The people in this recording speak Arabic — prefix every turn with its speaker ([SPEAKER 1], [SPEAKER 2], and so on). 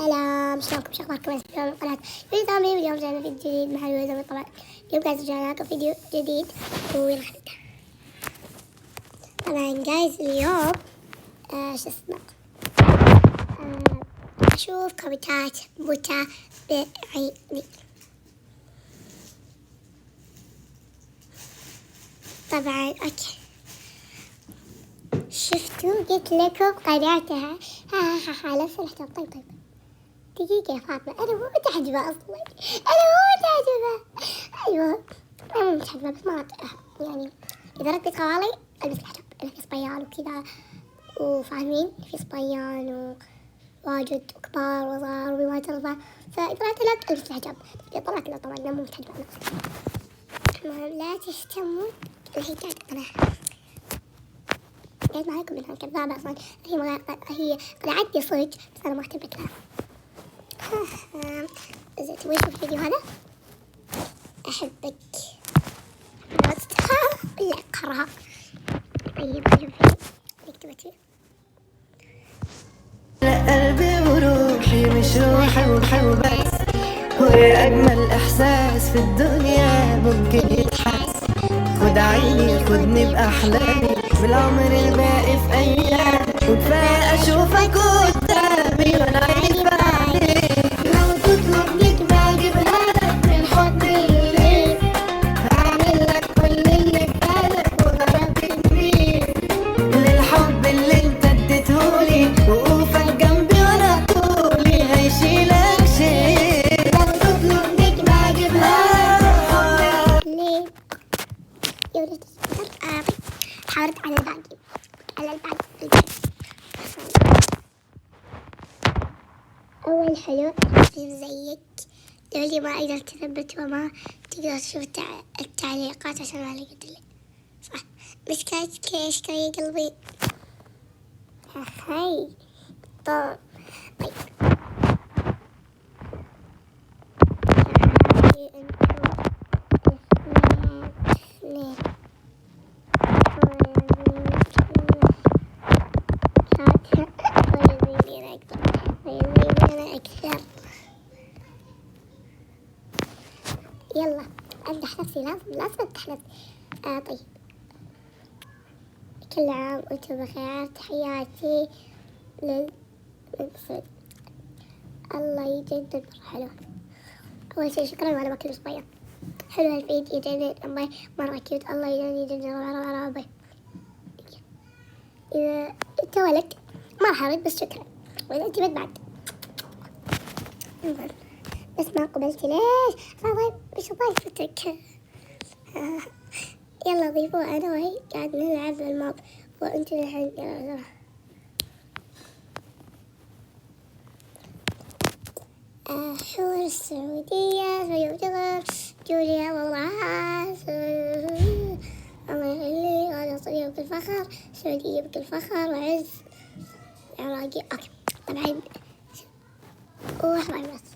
[SPEAKER 1] سلام، شلونكم؟ شو اخباركم؟ اليوم القناة فيديو ثاني. اليوم جاينا فيديو جديد مع الوزن. طبعا اليوم جايز رجعنا لكم فيديو جديد ويلا خلينا نبدأ. طبعا جايز اليوم شو اسمه اشوف كومنتات بعيني. طبعا اوكي، شفتوا قلت لكم قناتها ها لسه رحت. طيب دقيقة يا فاطمة، أنا مو متعجبة أصلا، أنا مو متعجبة. أيوة أنا مو متعجبة بس ما يعني إذا ركبت خوالي ألبس الحجاب، أنا في صبيان وكذا وفاهمين، في صبيان وواجد وكبار وصغار وبنات رضع، فإذا طلعت لك ألبس الحجاب. إذا طلعت لا طبعا أنا مو متعجبة نفسي. المهم لا تهتموا، الحين قاعدة أنا قاعد معاكم إنها كذابة أصلا. هي طلعتني صدق بس أنا ما اهتمت لها. إذا تبغي تشوف الفيديو هذا أحبك لا أقرأها. طيب نكتبت فيه
[SPEAKER 2] قلبي وروحي مش روحي وبس، هو أجمل إحساس في الدنيا ممكن يتحس. خد عيني خدني بأحلامي بالعمر الباقي في أيام، وكفاية أشوفك قدامي وأنا عايزة عليك. لو تطلبني بجيب لك من حضني ليك، هعمل لك كل اللي في بالك وجربت كتير للحب اللي انت اديتهولي، وقوفك جنبي وانا طولي هيشيلك شيء. لو تطلبني بجيب لك
[SPEAKER 1] ليه يولد حاولت على الباقي أول حلو خفيف زيك اللي ما أقدر تثبت وما تقدر تشوف التعليقات عشان ما لقيت لك صح. مسكات كيش يا قلبي أخي. طيب يلا امدح نفسي، لازم امدح نفسي. طيب كل عام وانتم بخير، تحياتي للسعود. الله يجدد مرة حلو. أول شي شكرا وأنا باكل صبية حلو الفيديو يجنن أمي مرة كيوت. الله يجنن مرة باي. إذا أنت ولد ما راح أرد بس شكرا، وإذا أنت بنت بعد بس ما قبلت ليش؟ طيب وش ضيفتك؟ يلا ضيفوا أنا وهي قاعد نلعب الماب وأنت الحين يلا. حور السعودية في جوليا والله الله يخليك. هذا صديق بكل فخر، سعودية بكل فخر وعز عراقي. أوكي طبعا واحد بس